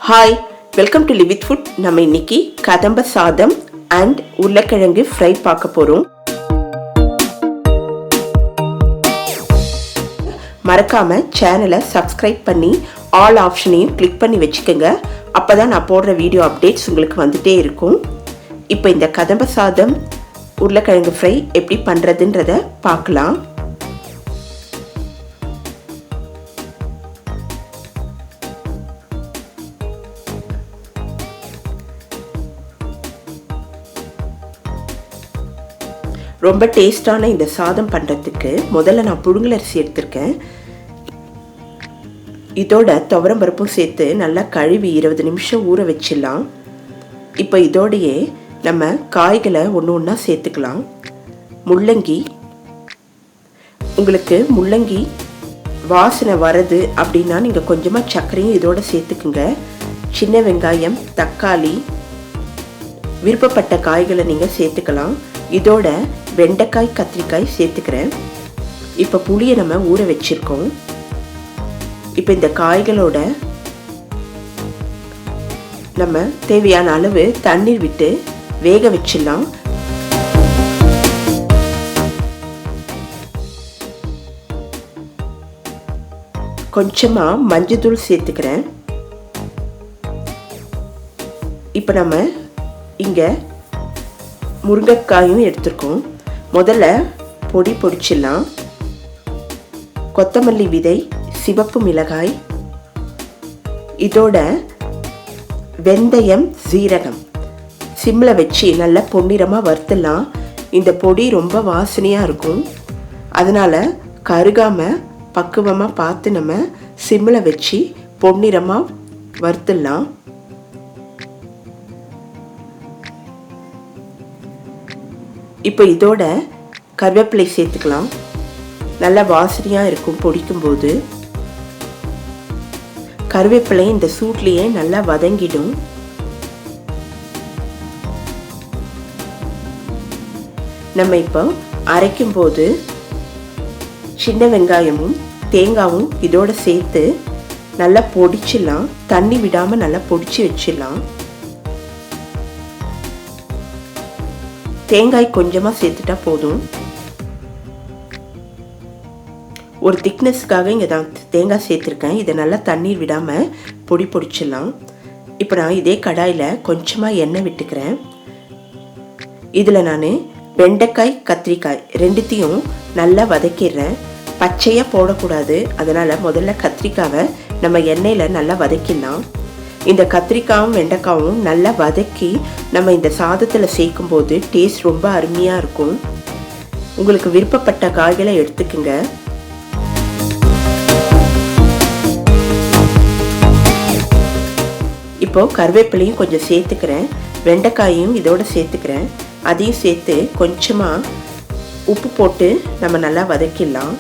Hi, welcome to live with food. நம்ம இன்னைக்கு கதம்ப சாதம் அண்ட் உருளைக்கிழங்கு ஃப்ரை பார்க்க போகிறோம். மறக்காமல் சேனலை சப்ஸ்கிரைப் பண்ணி ஆல் ஆப்ஷனையும் கிளிக் பண்ணி வச்சுக்கோங்க. அப்போ தான் நான் போடுற வீடியோ அப்டேட்ஸ் உங்களுக்கு வந்துகிட்டே இருக்கும். இப்போ இந்த கதம்ப சாதம் உருளைக்கிழங்கு ஃப்ரை எப்படி பண்ணுறதுன்றத பார்க்கலாம். ரொம்ப டேஸ்டான இந்த சாதம் பண்ணுறதுக்கு முதல்ல நான் புழுங்கலரிசி எடுத்திருக்கேன். இதோட துவரம் பருப்பும் சேர்த்து நல்லா கழுவி 20 நிமிஷம் ஊற வச்சிடலாம். இப்போ இதோடையே நம்ம காய்களை ஒன்று ஒன்றா சேர்த்துக்கலாம். முள்ளங்கி, உங்களுக்கு முள்ளங்கி வாசனை வருது அப்படின்னா நீங்கள் கொஞ்சமாக சர்க்கரையும் இதோட சேர்த்துக்குங்க. சின்ன வெங்காயம், தக்காளி, விருப்பப்பட்ட காய்களை நீங்கள் சேர்த்துக்கலாம். இதோட வெண்டைக்காய், கத்திரிக்காய் சேர்த்துக்கிறேன். இப்போ புளியை நம்ம ஊற வச்சிருக்கோம். இப்போ இந்த காய்களோட நம்ம தேவையான அளவு தண்ணீர் விட்டு வேக வச்சிடலாம். கொஞ்சமாக மஞ்சள் சேர்த்துக்கிறேன். இப்போ நம்ம இங்கே முருங்கைக்காயும் எடுத்துருக்கோம். முதல்ல பொடிச்சிடலாம். கொத்தமல்லி விதை, சிவப்பு மிளகாய், இதோட வெந்தயம், சீரகம் சிம்மில் வச்சு நல்லா பொன்னிறமாக வறுத்துடலாம். இந்த பொடி ரொம்ப வாசனையாக இருக்கும். அதனால் கருகாமல் பக்குவமாக பார்த்து நம்ம சிம்மில் வச்சு பொன்னிறமாக வறுத்துடலாம். இப்போ இதோட கருவேப்பிலை சேர்த்துக்கலாம். நல்லா வாசனையாக இருக்கும் பொடிக்கும்போது. கருவேப்பிலை இந்த சூட்லேயே நல்லா வதங்கிடும். நம்ம இப்போ அரைக்கும்போது சின்ன வெங்காயமும் தேங்காயும் இதோட சேர்த்து நல்லா பொடிச்சிடலாம். தண்ணி விடாமல் நல்லா பொடிச்சு வச்சிடலாம். தேங்காய் கொஞ்சமாக சேர்த்துட்டா போதும். ஒரு திக்னஸ்க்காக இங்கே நான் தேங்காய் சேர்த்துருக்கேன். இதை நல்லா தண்ணீர் விடாமல் பொடிச்சிடலாம். இப்போ நான் இதே கடாயில் கொஞ்சமாக எண்ணெய் விட்டுக்கிறேன். இதில் நான் வெண்டைக்காய், கத்திரிக்காய் ரெண்டுத்தையும் நல்லா வதக்கிடுறேன். பச்சையாக போடக்கூடாது. அதனால் முதல்ல கத்திரிக்காவை நம்ம எண்ணெயில் நல்லா வதக்கிடலாம். இந்த கத்திரிக்காயும் வெண்டைக்காயும் நல்லா வதக்கி நம்ம இந்த சாதத்தில் சேர்க்கும்போது டேஸ்ட் ரொம்ப அருமையாக இருக்கும். உங்களுக்கு விருப்பப்பட்ட காய்களை எடுத்துக்குங்க. இப்போ கருவேப்பிலையும் கொஞ்சம் சேர்த்துக்கிறேன். வெண்டைக்காயும் இதோட சேர்த்துக்கிறேன். அதையும் சேர்த்து கொஞ்சமாக உப்பு போட்டு நம்ம நல்லா வதக்கிடலாம்.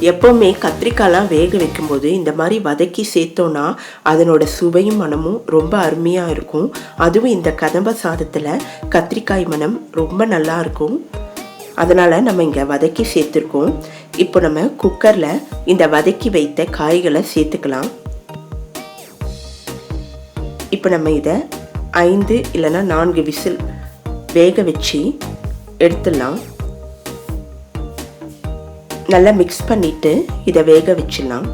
எப்போவுமே கத்திரிக்காய்லாம் வேக வைக்கும்போது இந்த மாதிரி வதக்கி சேர்த்தோன்னா அதனோட சுவையும் மனமும் ரொம்ப அருமையாக இருக்கும். அதுவும் இந்த கதம்ப சாதத்தில் கத்திரிக்காய் மனம் ரொம்ப நல்லா இருக்கும். அதனால் நம்ம இங்கே வதக்கி சேர்த்துருக்கோம். இப்போ நம்ம குக்கரில் இந்த வதக்கி வைத்த காய்களை சேர்த்துக்கலாம். இப்போ நம்ம இதை 5 இல்லைன்னா 4 விசில் வேக வச்சு எடுத்துடலாம். நல்லா மிக்ஸ் பண்ணிட்டு இதை வேக வச்சிடலாம்.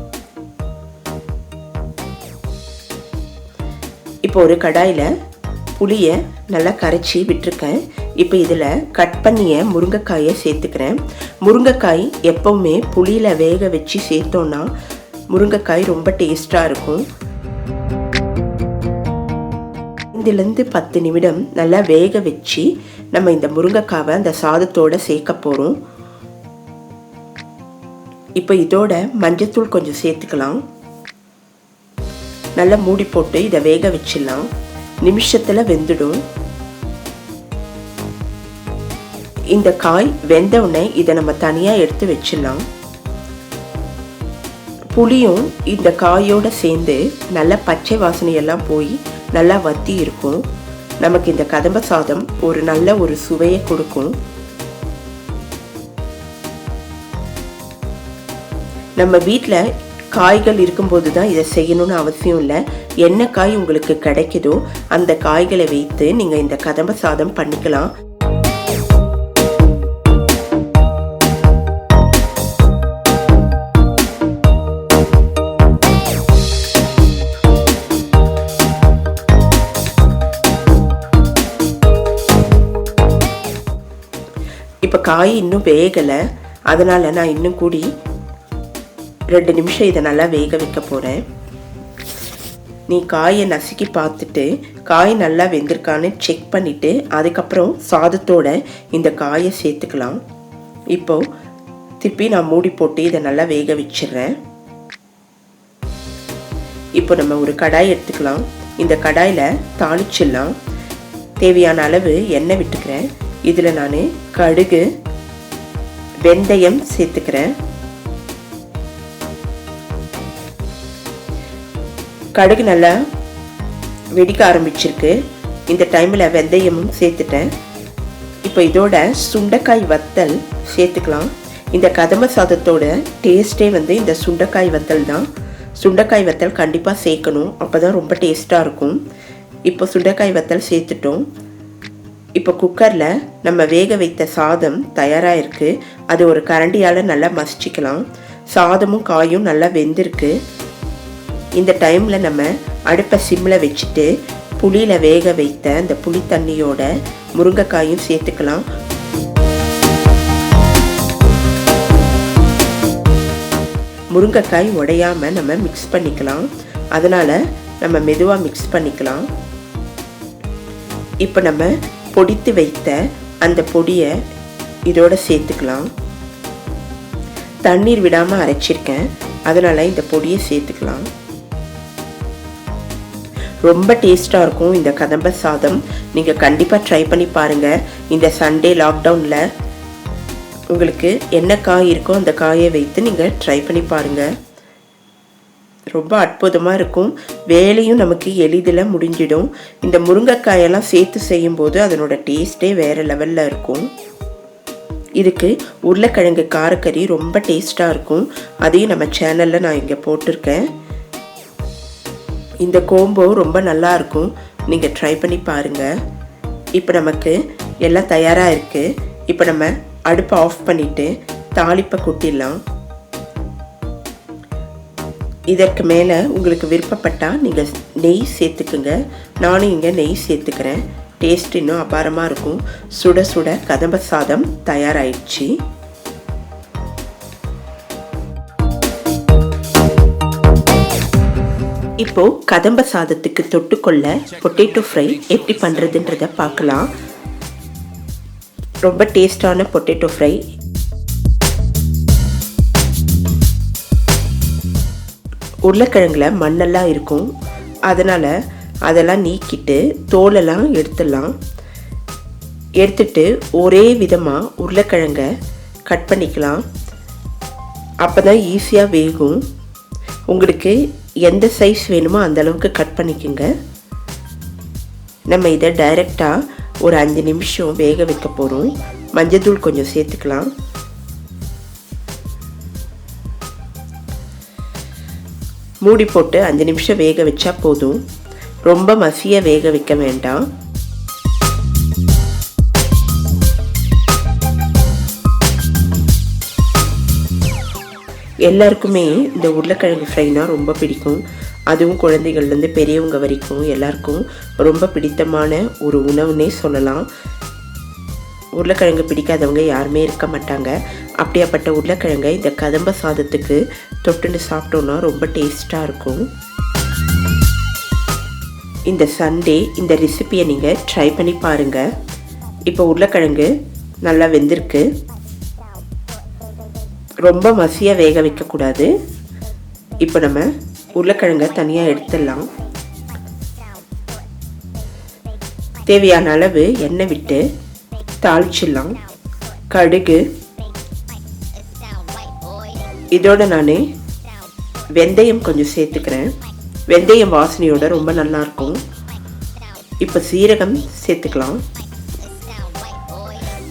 இப்போ ஒரு கடாயில் புளியை நல்லா கரைச்சி விட்டுருக்கேன். இப்போ இதில் கட் பண்ணிய முருங்கைக்காயை சேர்த்துக்கிறேன். முருங்கைக்காய் எப்போவுமே புளியில் வேக வச்சு சேர்த்தோன்னா முருங்கைக்காய் ரொம்ப டேஸ்டாக இருக்கும். 5லேருந்து 10 நிமிடம் நல்லா வேக வச்சு நம்ம இந்த முருங்கைக்காவை அந்த சாதத்தோடு சேர்க்க போகிறோம். இப்போ இதோட மஞ்சத்தூள் கொஞ்சம் சேர்த்துக்கலாம். நல்லா மூடி போட்டு இதை வேக வச்சிடலாம். நிமிஷத்தில் வெந்துடும். இந்த காய் வெந்த உடனே இதை நம்ம தனியாக எடுத்து வச்சிடலாம். புளியும் இந்த காயோடு சேர்ந்து நல்லா பச்சை வாசனையெல்லாம் போய் நல்லா வத்தி இருக்கும். நமக்கு இந்த கதம்ப சாதம் ஒரு நல்ல ஒரு சுவையை கொடுக்கும். நம்ம வீட்டில் காய்கள் இருக்கும்போது தான் இதை செய்யணும்னு அவசியம் இல்லை. என்ன காய் உங்களுக்கு கிடைக்குதோ அந்த காய்களை வைத்து நீங்கள் இந்த கதம்ப சாதம் பண்ணிக்கலாம். இப்போ காய் இன்னும் வேகலை, அதனால் நான் இன்னும் கூடி 2 நிமிஷம் இதை நல்லா வேக வைக்க போகிறேன். நீ காயை நசுக்கி பார்த்துட்டு காய் நல்லா வெந்திருக்கான்னு செக் பண்ணிவிட்டு அதுக்கப்புறம் சாதத்தோட இந்த காயை சேர்த்துக்கலாம். இப்போது திருப்பி நான் மூடி போட்டு இதை நல்லா வேக வச்சிடுறேன். இப்போ நம்ம ஒரு கடாய் எடுத்துக்கலாம். இந்த கடாயில் தாளிச்சிடலாம். தேவையான அளவு எண்ணெய் விட்டுக்கிறேன். இதில் நான் கடுகு, வெந்தயம் சேர்த்துக்கிறேன். கடுகு நல்லா வெடிக்க ஆரம்பிச்சிருக்கு. இந்த டைமில் வெந்தயமும் சேர்த்துட்டேன். இப்போ இதோட சுண்டைக்காய் வத்தல் சேர்த்துக்கலாம். இந்த கதம்ப சாதத்தோட டேஸ்ட்டே இந்த சுண்டைக்காய் வத்தல் தான். சுண்டைக்காய் வத்தல் கண்டிப்பாக சேர்க்கணும், அப்போ தான் ரொம்ப டேஸ்ட்டாக இருக்கும். இப்போ சுண்டைக்காய் வத்தல் சேர்த்துட்டோம். இப்போ குக்கரில் நம்ம வேக வைத்த சாதம் தயாராக இருக்குது. அது ஒரு கரண்டியால் நல்லா மசிச்சிக்கலாம். சாதமும் காயும் நல்லா வெந்திருக்கு. இந்த டைமில் நம்ம அடுப்பை சிம்மில் வச்சுட்டு புளியில் வேக வைத்த அந்த புளி தண்ணியோட முருங்கைக்காயும் சேர்த்துக்கலாம். முருங்கைக்காய் உடையாமல் நம்ம மிக்ஸ் பண்ணிக்கலாம். அதனால் நம்ம மெதுவாக மிக்ஸ் பண்ணிக்கலாம். இப்போ நம்ம பொடித்து வைத்த அந்த பொடியை இதோட சேர்த்துக்கலாம். தண்ணீர் விடாமல் அரைச்சிருக்கேன், அதனால் இந்த பொடியை சேர்த்துக்கலாம். ரொம்ப டேஸ்ட்டாக இருக்கும் இந்த கதம்ப சாதம். நீங்கள் கண்டிப்பாக ட்ரை பண்ணி பாருங்கள். இந்த சண்டே லாக்டவுனில் உங்களுக்கு என்ன காய் இருக்கோ அந்த காயை வைத்து நீங்கள் ட்ரை பண்ணி பாருங்கள். ரொம்ப அற்புதமாக இருக்கும். வேலையும் நமக்கு எளிதில் முடிஞ்சிடும். இந்த முருங்கைக்காயெல்லாம் சேர்த்து செய்யும்போது அதனோட டேஸ்ட்டே வேறு லெவலில் இருக்கும். இதுக்கு உருளைக்கிழங்கு காரக்கறி ரொம்ப டேஸ்ட்டாக இருக்கும். அதையும் நம்ம சேனலில் நான் இங்கே போட்டிருக்கேன். இந்த கோம்போ ரொம்ப நல்லாயிருக்கும், நீங்கள் ட்ரை பண்ணி பாருங்கள். இப்போ நமக்கு எல்லாம் தயாராக இருக்குது. இப்போ நம்ம அடுப்பை ஆஃப் பண்ணிவிட்டு தாளிப்பை கொட்டிடலாம். இதற்கு மேலே உங்களுக்கு விருப்பப்பட்டால் நீங்கள் நெய் சேர்த்துக்குங்க. நானும் இங்கே நெய் சேர்த்துக்கிறேன். டேஸ்ட் இன்னும் அபாரமாக இருக்கும். சுட சுட கதம்ப சாதம் தயாராகிடுச்சு. இப்போது கதம்ப சாதத்துக்கு தொட்டுக்கொள்ள பொட்டேட்டோ ஃப்ரை எப்படி பண்ணுறதுன்றதை பார்க்கலாம். ரொம்ப டேஸ்டான பொட்டேட்டோ ஃப்ரை. உருளைக்கிழங்குல மண்ணெல்லாம் இருக்கும், அதனால் அதெல்லாம் நீக்கிட்டு தோலெல்லாம் எடுத்துடலாம். எடுத்துட்டு ஒரே விதமாக உருளைக்கிழங்கை கட் பண்ணிக்கலாம். அப்போ தான் ஈஸியாக வேகும். உங்களுக்கு எந்த சைஸ் வேணுமோ அந்த அளவுக்கு கட் பண்ணிக்கோங்க. நம்ம இதை டைரெக்டாக ஒரு 5 நிமிஷம் வேக வைக்க போகிறோம். மஞ்சள்தூள் கொஞ்சம் சேர்த்துக்கலாம். மூடி போட்டு 5 நிமிஷம் வேக வச்சா போதும். ரொம்ப மசிய வேக வைக்க வேண்டாம். எல்லாருக்குமே இந்த உருளைக்கிழங்கு ஃப்ரைனா ரொம்ப பிடிக்கும். அதுவும் குழந்தைகள்லேருந்து பெரியவங்க வரைக்கும் எல்லாருக்கும் ரொம்ப பிடித்தமான ஒரு உணவுன்னே சொல்லலாம். உருளைக்கிழங்கு பிடிக்காதவங்க யாருமே இருக்க மாட்டாங்க. அப்படியாப்பட்ட உருளைக்கிழங்கை இந்த கதம்ப சாதத்துக்கு தொட்டுன்னு சாப்பிட்டோன்னா ரொம்ப டேஸ்ட்டாக இருக்கும். இந்த சண்டே இந்த ரெசிபியை நீங்கள் ட்ரை பண்ணி பாருங்கள். இப்போ உருளைக்கிழங்கு நல்லா வெந்திருக்கு. ரொம்ப மசியாக வேக வைக்கக்கூடாது. இப்போ நம்ம உருளைக்கிழங்கை தனியாக எடுத்துடலாம். தேவையான அளவு எண்ணெய் விட்டு தாளிச்சிடலாம். கடுகு, இதோட நான் வெந்தயம் கொஞ்சம் சேர்த்துக்கிறேன். வெந்தயம் வாசனையோட ரொம்ப நல்லாயிருக்கும். இப்போ சீரகம் சேர்த்துக்கலாம்.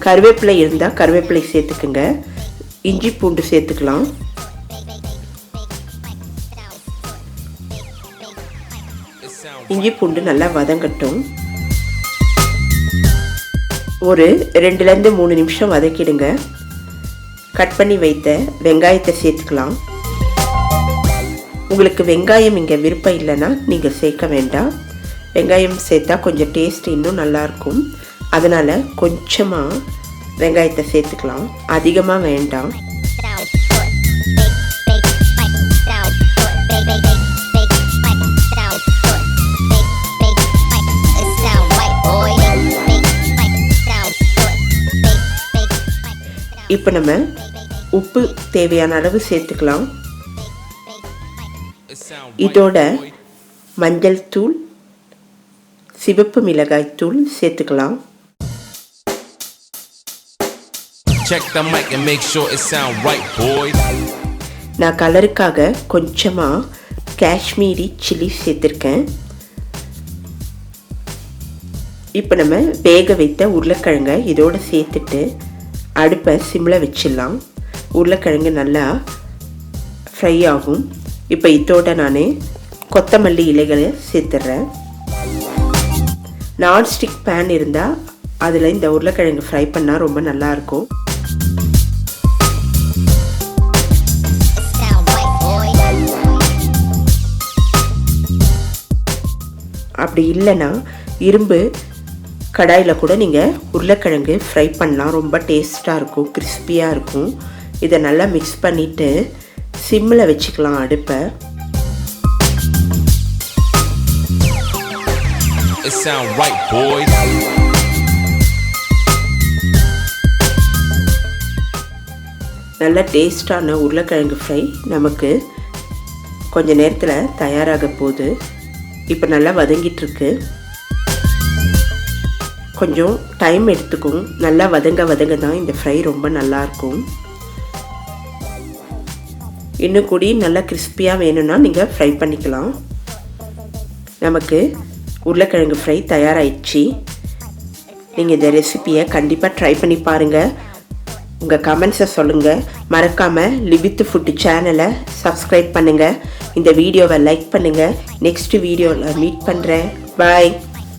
கருவேப்பிலை இருந்தால் கருவேப்பிலை சேர்த்துக்குங்க. இஞ்சி பூண்டு சேர்த்துக்கலாம். இஞ்சி பூண்டு நல்லா வதங்கட்டும். ஒரு 2லேருந்து 3 நிமிஷம் வதக்கிடுங்க. கட் பண்ணி வைத்த வெங்காயத்தை சேர்த்துக்கலாம். உங்களுக்கு வெங்காயம் இங்கே விருப்பம் இல்லைன்னா நீங்கள் சேர்க்க வேண்டாம். வெங்காயம் சேர்த்தா கொஞ்சம் டேஸ்ட் இன்னும் நல்லாயிருக்கும். அதனால் கொஞ்சமாக வெங்காயத்தை சேர்த்துக்கலாம், அதிகமாக வேண்டாம். இப்போ நம்ம உப்பு தேவையான அளவு சேர்த்துக்கலாம். இதோட மஞ்சள் தூள், சிவப்பு மிளகாய் தூள் சேர்த்துக்கலாம். நான் கலருக்காக கொஞ்சமாக காஷ்மீரி சில்லி சேர்த்துருக்கேன். இப்போ நம்ம வேக வைத்த உருளைக்கிழங்கை இதோடு சேர்த்துட்டு அடுப்பை சிம்மில் வச்சிடலாம். உருளைக்கிழங்கு நல்லா ஃப்ரை ஆகும். இப்போ இதோட நான் கொத்தமல்லி இலைகளை சேர்த்துட்றேன். நான்ஸ்டிக் பேன் இருந்தால் அதில் இந்த உருளைக்கிழங்கு ஃப்ரை பண்ணால் ரொம்ப நல்லாயிருக்கும். அப்படி இல்லைன்னா இரும்பு கடாயில் கூட நீங்கள் உருளைக்கிழங்கு ஃப்ரை பண்ணலாம். ரொம்ப டேஸ்ட்டாக இருக்கும், கிறிஸ்பியாக இருக்கும். இதை நல்லா மிக்ஸ் பண்ணிவிட்டு சிம்மில் வச்சுக்கலாம் அடுப்பை. நல்ல டேஸ்டான உருளைக்கிழங்கு ஃப்ரை நமக்கு கொஞ்ச நேரத்தில் தயாராக போகுது. இப்போ நல்லா வதங்கிட்டுருக்கு. கொஞ்சம் டைம் எடுத்துக்கும். நல்லா வதங்க தான் இந்த ஃப்ரை ரொம்ப நல்லாயிருக்கும். இன்னும் கூடி நல்லா கிறிஸ்பியாக வேணும்னா நீங்கள் ஃப்ரை பண்ணிக்கலாம். நமக்கு உருளைக்கிழங்கு ஃப்ரை தயாராகிடுச்சு. நீங்கள் இந்த ரெசிப்பியை கண்டிப்பாக ட்ரை பண்ணி பாருங்கள். உங்கள் கமெண்ட்ஸை சொல்லுங்கள். மறக்காமல் லிவித் ஃபுட் சேனலை சப்ஸ்கிரைப் பண்ணுங்கள். இந்த வீடியோவை லைக் பண்ணுங்கள். நெக்ஸ்ட் வீடியோவில் மீட் பண்ணுறேன். பாய்.